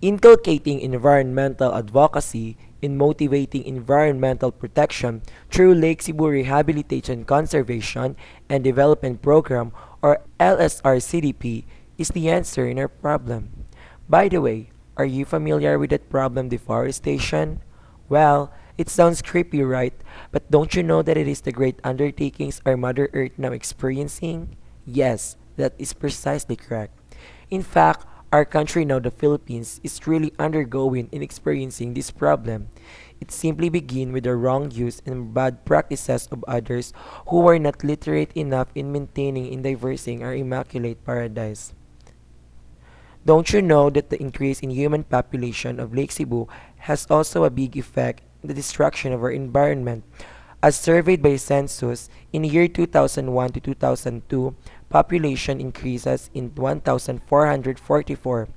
Inculcating environmental advocacy in motivating environmental protection through Lake Cebu Rehabilitation Conservation and Development Program or LSR-CDP is the answer in our problem. By the way, are you familiar with that problem deforestation? Well, it sounds creepy, right? But don't you know that it is the great undertakings our Mother Earth now experiencing? Yes, that is precisely correct. In fact, our country now, the Philippines, is really undergoing and experiencing this problem. It simply begins with the wrong use and bad practices of others who are not literate enough in maintaining and diversing our immaculate paradise. Don't you know that the increase in human population of Lake Cebu has also a big effect in the destruction of our environment? As surveyed by Census, in year 2001 to 2002, population increases in 1,444,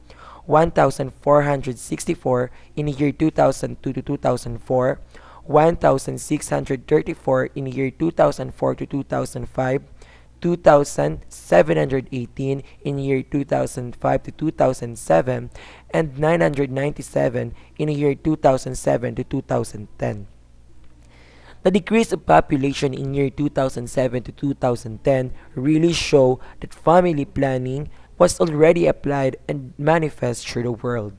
1,464 in year 2002 to 2004, 1,634 in year 2004 to 2005, 2,718 in year 2005 to 2007, and 997 in year 2007 to 2010. The decrease of population in year 2007 to 2010 really show that family planning was already applied and manifest through the world.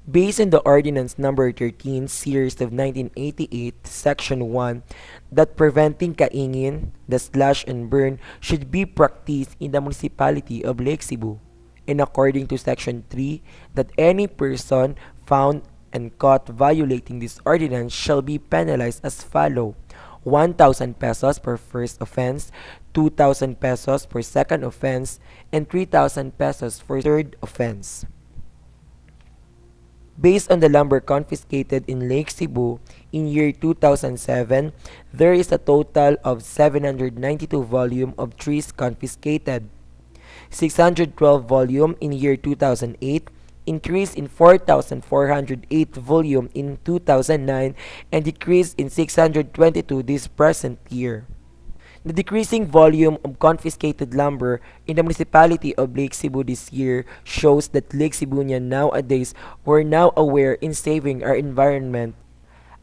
Based on the Ordinance Number 13, Series of 1988, Section 1, that preventing kaingin, the slash and burn, should be practiced in the municipality of Lake Cebu. And according to Section 3, that any person found and caught violating this ordinance shall be penalized as follow: 1,000 pesos per first offense, 2,000 pesos per second offense, and 3,000 pesos for third offense. Based on the lumber confiscated in Lake Cebu in year 2007, there is a total of 792 volume of trees confiscated. 612 volume in year 2008, increase in 4,408 volume in 2009, and decrease in 622 this present year. The decreasing volume of confiscated lumber in the municipality of Lake Cebu this year shows that Lake Cebuian nowadays were now aware in saving our environment.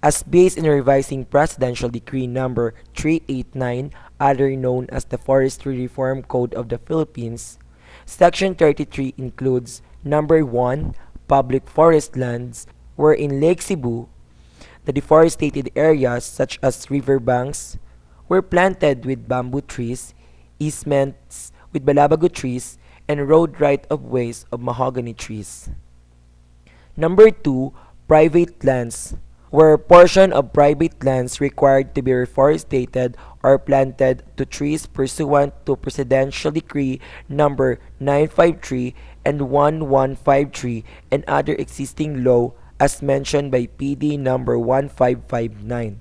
As based in revising Presidential Decree Number 389, other known as the Forestry Reform Code of the Philippines, Section 33 includes Number 1, public forest lands, where in Lake Cebu, the deforested areas such as riverbanks were planted with bamboo trees, easements with balabago trees, and road right-of-ways of mahogany trees. Number 2, private lands, where a portion of private lands required to be reforested or planted to trees pursuant to Presidential Decree Number 953 and 1153 and other existing law as mentioned by PD Number 1559.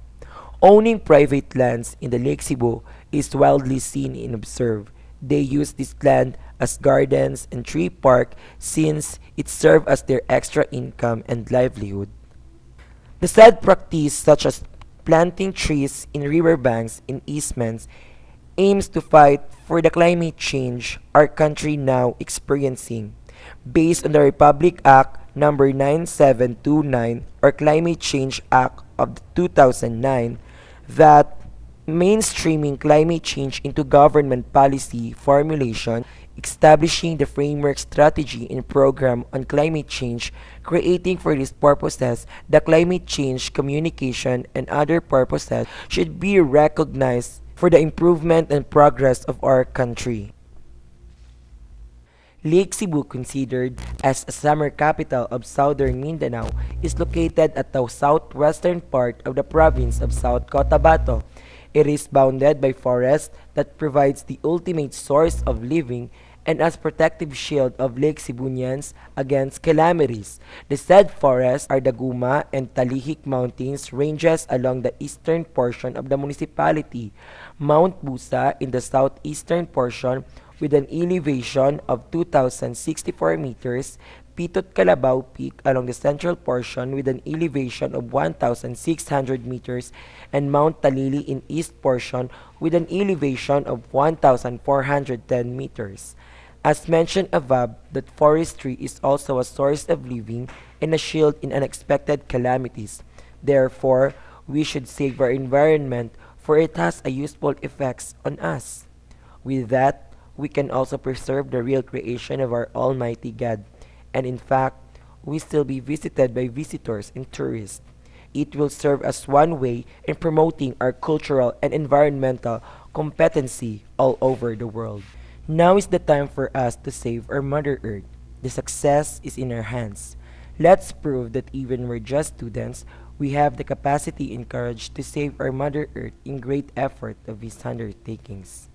Owning private lands in the Lake Cebu is widely seen and observed. They use this land as gardens and tree park since it serves as their extra income and livelihood. The said practice such as planting trees in riverbanks and easements aims to fight for the climate change our country now experiencing. Based on the Republic Act Number 9729 or Climate Change Act of 2009, that mainstreaming climate change into government policy formulation, establishing the framework strategy and program on climate change, creating for these purposes the climate change communication and other purposes should be recognized for the improvement and progress of our country. Lake Cebu, considered as a summer capital of southern Mindanao, is located at the southwestern part of the province of South Cotabato. It is bounded by forest that provides the ultimate source of living and as protective shield of Lake Cebuians against calamities. The said forests are the Guma and Talihik mountains ranges along the eastern portion of the municipality, Mount Busa in the southeastern portion with an elevation of 2,064 meters, Pitot Calabao Peak along the central portion with an elevation of 1,600 meters, and Mount Talili in east portion with an elevation of 1,410 meters. As mentioned above, that forestry is also a source of living and a shield in unexpected calamities. Therefore, we should save our environment for it has a useful effects on us. With that, we can also preserve the real creation of our Almighty God, and in fact, we still be visited by visitors and tourists. It will serve as one way in promoting our cultural and environmental competency all over the world. Now is the time for us to save our Mother Earth. The success is in our hands. Let's prove that even we're just students, we have the capacity and courage to save our Mother Earth in great effort of these undertakings.